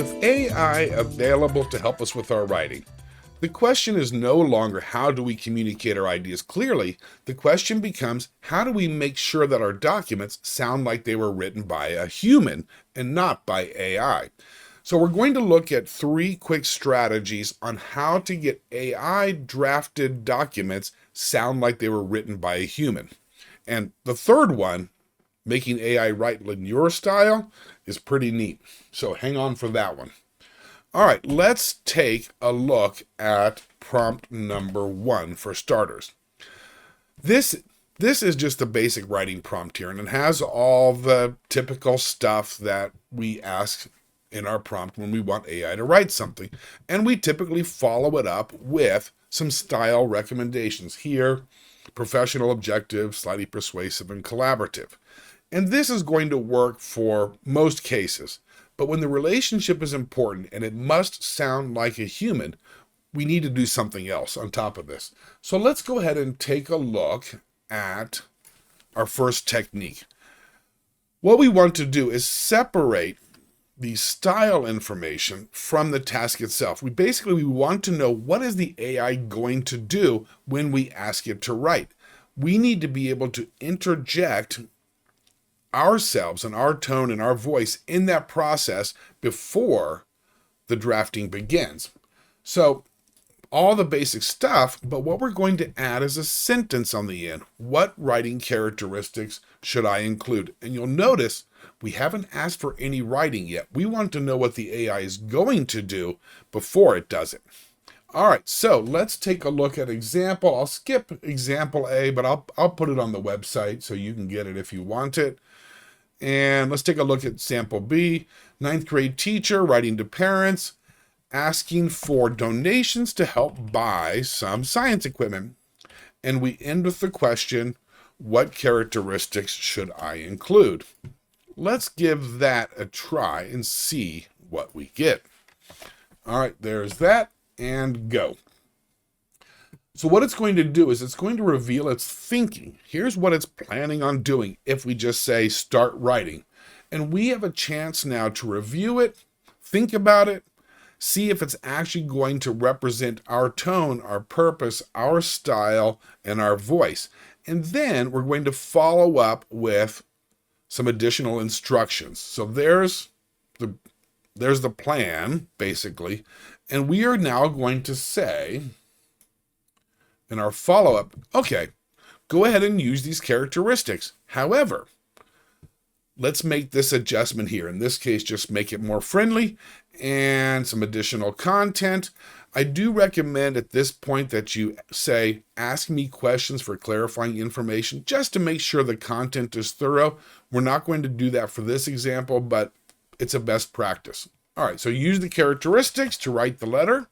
With AI available to help us with our writing, the question is no longer how do we communicate our ideas clearly. The question becomes how do we make sure that our documents sound like they were written by a human and not by AI. So we're going to look at 3 quick strategies on how to get AI drafted documents sound like they were written by a human. And the third one, making AI write in your style, is pretty neat. So hang on for that one. All right, let's take a look at prompt number 1 for starters. This is just a basic writing prompt here, and it has all the typical stuff that we ask in our prompt when we want AI to write something. And we typically follow it up with some style recommendations here: professional, objective, slightly persuasive, and collaborative. And this is going to work for most cases. But when the relationship is important and it must sound like a human, we need to do something else on top of this. So let's go ahead and take a look at our first technique. What we want to do is separate the style information from the task itself. We want to know what is the AI going to do when we ask it to write. We need to be able to interject ourselves and our tone and our voice in that process before the drafting begins. So all the basic stuff, but what we're going to add is a sentence on the end. What writing characteristics should I include? And you'll notice we haven't asked for any writing yet. We want to know what the AI is going to do before it does it. All right, so let's take a look at example. I'll skip example A, but I'll put it on the website so you can get it if you want it. And let's take a look at sample B. 9th grade teacher writing to parents, asking for donations to help buy some science equipment. And we end with the question, what characteristics should I include? Let's give that a try and see what we get. All right, there's that, and go. So what it's going to do is it's going to reveal its thinking. Here's what it's planning on doing if we just say start writing. And we have a chance now to review it, think about it, see if it's actually going to represent our tone, our purpose, our style, and our voice. And then we're going to follow up with some additional instructions. So there's the plan, basically. And we are now going to say in our follow-up, okay, go ahead and use these characteristics. However, let's make this adjustment here. In this case, just make it more friendly and some additional content. I do recommend at this point that you say, ask me questions for clarifying information, just to make sure the content is thorough. We're not going to do that for this example, but it's a best practice. All right, so use the characteristics to write the letter,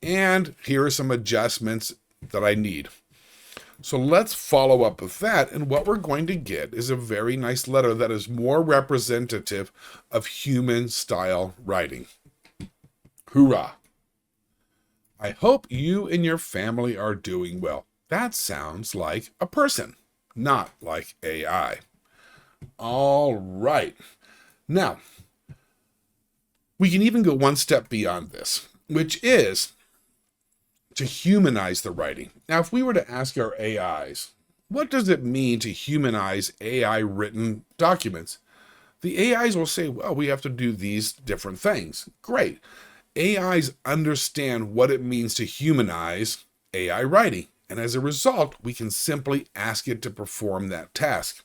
and here are some adjustments that I need. So let's follow up with that, and what we're going to get is a very nice letter that is more representative of human style writing. Hoorah! I hope you and your family are doing well. That sounds like a person, not like AI. All right. Now, we can even go one step beyond this, which is to humanize the writing. Now, if we were to ask our AIs, what does it mean to humanize AI written documents? The AIs will say, well, we have to do these different things. Great. AIs understand what it means to humanize AI writing. And as a result, we can simply ask it to perform that task.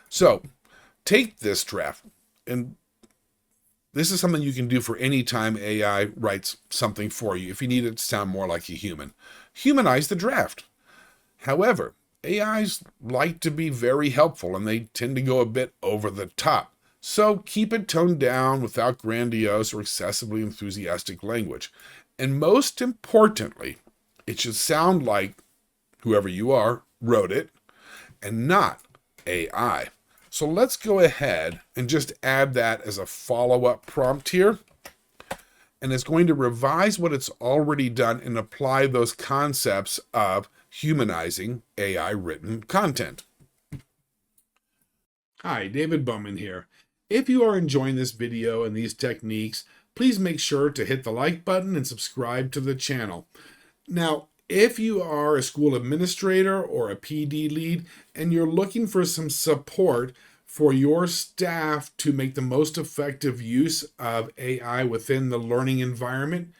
So take this draft, and this is something you can do for any time AI writes something for you, if you need it to sound more like a human. Humanize the draft. However, AIs like to be very helpful, and they tend to go a bit over the top. So keep it toned down without grandiose or excessively enthusiastic language. And most importantly, it should sound like whoever you are wrote it and not AI. So let's go ahead and just add that as a follow-up prompt here. And it's going to revise what it's already done and apply those concepts of humanizing AI written content. Hi, David Bowman here. If you are enjoying this video and these techniques, please make sure to hit the like button and subscribe to the channel. Now, if you are a school administrator or a PD lead and you're looking for some support for your staff to make the most effective use of AI within the learning environment,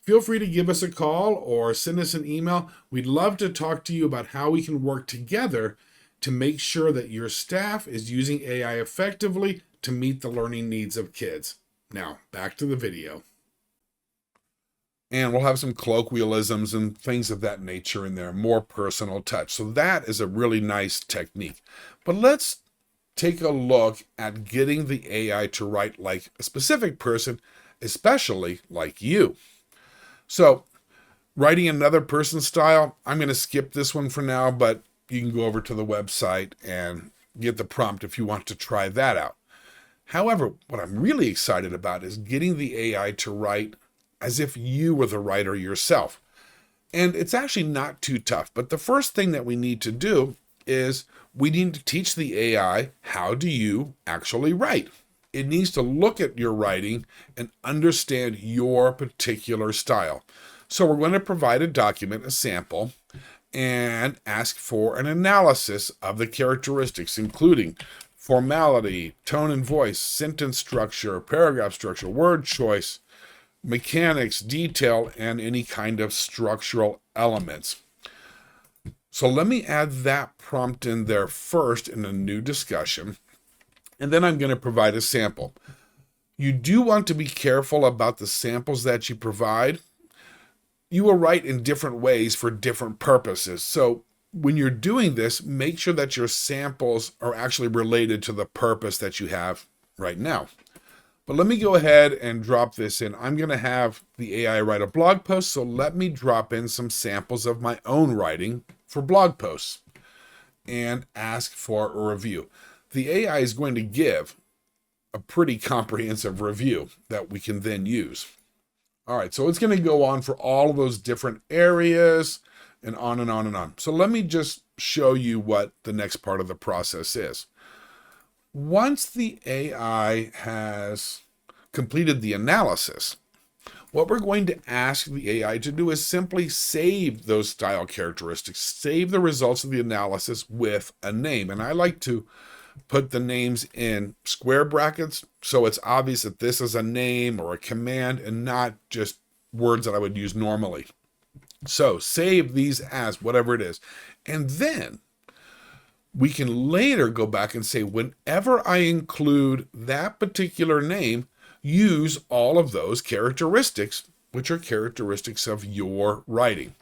feel free to give us a call or send us an email. We'd love to talk to you about how we can work together to make sure that your staff is using AI effectively to meet the learning needs of kids. Now, back to the video. And we'll have some colloquialisms and things of that nature in there, more personal touch. So that is a really nice technique. But let's take a look at getting the AI to write like a specific person, especially like you. So writing another person's style, I'm going to skip this one for now, but you can go over to the website and get the prompt if you want to try that out. However, what I'm really excited about is getting the AI to write as if you were the writer yourself. And it's actually not too tough, but the first thing that we need to do is we need to teach the AI, how do you actually write? It needs to look at your writing and understand your particular style. So we're going to provide a document, a sample, and ask for an analysis of the characteristics, including formality, tone and voice, sentence structure, paragraph structure, word choice, mechanics, detail, and any kind of structural elements. So let me add that prompt in there first in a new discussion, and then I'm going to provide a sample. You do want to be careful about the samples that you provide. You will write in different ways for different purposes. So when you're doing this, make sure that your samples are actually related to the purpose that you have right now. But let me go ahead and drop this in. I'm going to have the AI write a blog post, so let me drop in some samples of my own writing for blog posts and ask for a review. The AI is going to give a pretty comprehensive review that we can then use. All right, so it's going to go on for all of those different areas and on and on and on. So let me just show you what the next part of the process is. Once the AI has completed the analysis, what we're going to ask the AI to do is simply save those style characteristics, save the results of the analysis with a name. And I like to put the names in square brackets so it's obvious that this is a name or a command and not just words that I would use normally. So save these as whatever it is. And then we can later go back and say, whenever I include that particular name, use all of those characteristics, which are characteristics of your writing.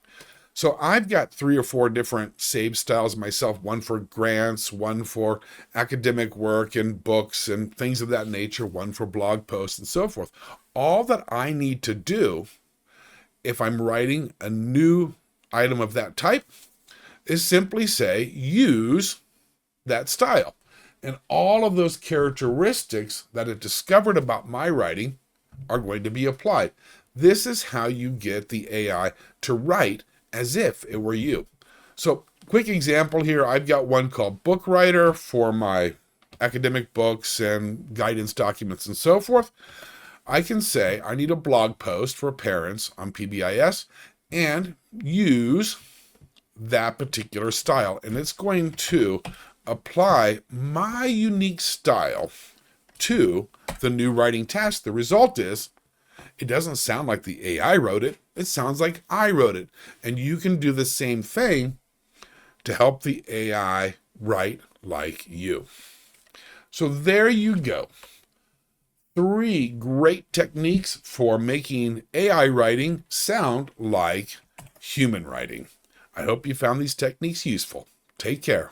So I've got 3 or 4 different save styles myself, one for grants, one for academic work and books and things of that nature, one for blog posts and so forth. All that I need to do if I'm writing a new item of that type is simply say, use that style. And all of those characteristics that it discovered about my writing are going to be applied. This is how you get the AI to write as if it were you. So, quick example here, I've got one called Book Writer for my academic books and guidance documents and so forth. I can say I need a blog post for parents on PBIS and use that particular style. And it's going to apply my unique style to the new writing task. The result is it doesn't sound like the AI wrote it. It sounds like I wrote it. And you can do the same thing to help the AI write like you. So there you go. 3 great techniques for making AI writing sound like human writing. I hope you found these techniques useful. Take care.